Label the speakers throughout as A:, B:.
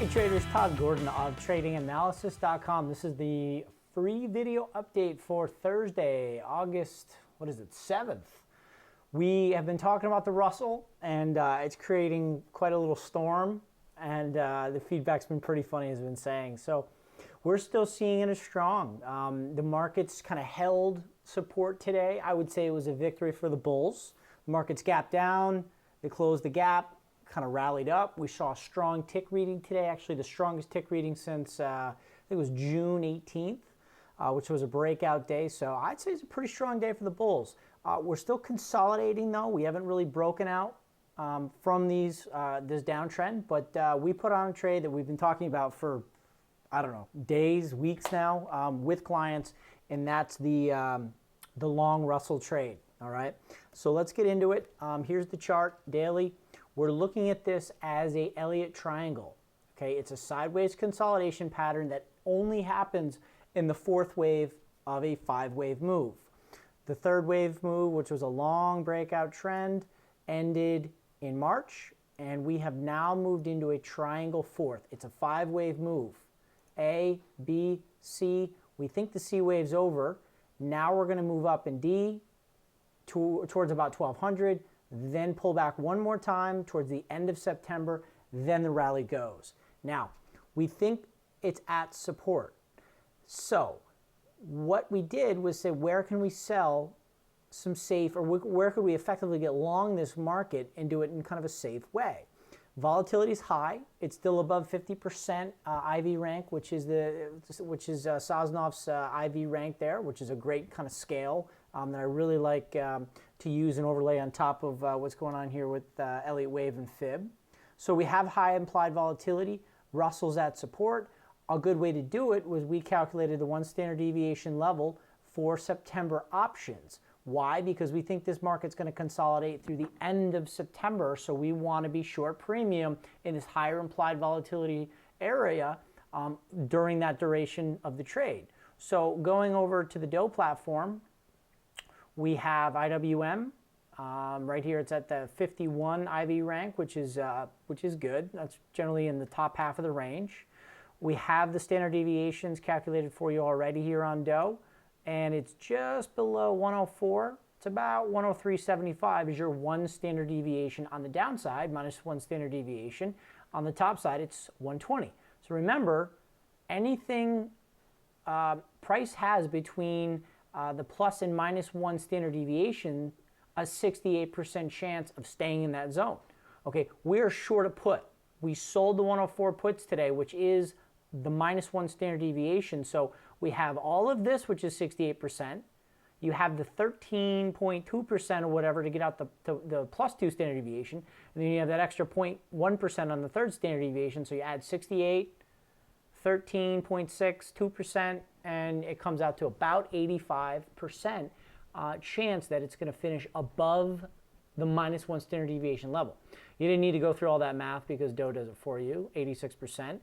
A: Hey traders, Todd Gordon of tradinganalysis.com. This is the free video update for Thursday, August, 7th. We have been talking about the Russell, and it's creating quite a little storm, and the feedback's been pretty funny, as I've been saying. So we're still seeing it as strong. The market's kind of held support today. I would say it was a victory for the bulls. The market's gapped down, they closed the gap, kind of rallied up. We saw a strong tick reading today, actually the strongest tick reading since I think it was June 18th, which was a breakout day. So I'd say it's a pretty strong day for the bulls. We're still consolidating though. We haven't really broken out from this downtrend, but we put on a trade that we've been talking about for, I don't know, days, weeks now with clients, and that's the long Russell trade. All right, so let's get into it. Here's the chart daily. We're looking at this as a Elliott triangle. Okay, it's a sideways consolidation pattern that only happens in the fourth wave of a 5-wave move. The third wave move, which was a long breakout trend, ended in March, and we have now moved into a triangle fourth. It's a 5-wave move. A, B, C. We think the C wave's over. Now we're going to move up in D towards about 1200. Then pull back one more time towards the end of September, then the rally goes. Now, we think it's at support. So, what we did was say, where can we sell some safe, or where could we effectively get long this market and do it in kind of a safe way? Volatility is high. It's still above 50% IV rank, which is Sosnov's IV rank there, which is a great kind of scale that I really like to use and overlay on top of what's going on here with Elliott Wave and Fib. So we have high implied volatility. Russell's at support. A good way to do it was we calculated the 1 standard deviation level for September options. Why? Because we think this market's going to consolidate through the end of September, so we want to be short premium in this higher implied volatility area during that duration of the trade. So going over to the Dow platform, we have IWM. Right here it's at the 51 IV rank, which is good. That's generally in the top half of the range. We have the standard deviations calculated for you already here on Dow, and it's just below 104. It's about 103.75 is your 1 standard deviation on the downside, minus 1 standard deviation. On the top side, it's 120. So remember, anything price has between the plus and minus 1 standard deviation, a 68% chance of staying in that zone. Okay, we're short a put. We sold the 104 puts today, which is the minus 1 standard deviation. So we have all of this, which is 68%. You have the 13.2% or whatever to get out the plus 2 standard deviation. And then you have that extra 0.1% on the third standard deviation. So you add 68, 13.6, 2%, and it comes out to about 85% chance that it's going to finish above the minus 1 standard deviation level. You didn't need to go through all that math because Dow does it for you, 86%.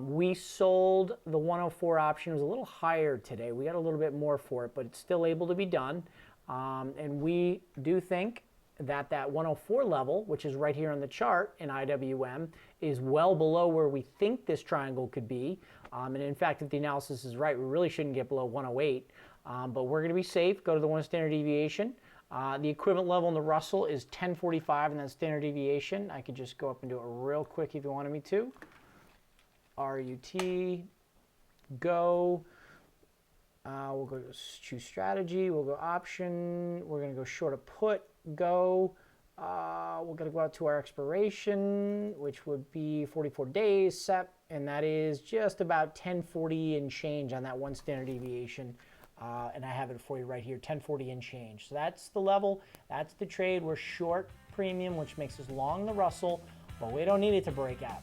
A: We sold the 104 option. It was a little higher today. We got a little bit more for it, but it's still able to be done. And we do think that that 104 level, which is right here on the chart in IWM, is well below where we think this triangle could be. And in fact, if the analysis is right, we really shouldn't get below 108. But we're going to be safe. Go to the 1 standard deviation. The equivalent level in the Russell is 1045 in that standard deviation. I could just go up and do it real quick if you wanted me to. RUT, go. We'll go choose strategy. We'll go option. We're going to go short a put, go. We're going to go out to our expiration, which would be 44 days set, and that is just about 1040 and change on that 1 standard deviation. And I have it for you right here, 1040 and change. So that's the level, that's the trade. We're short premium, which makes us long the Russell, but we don't need it to break out.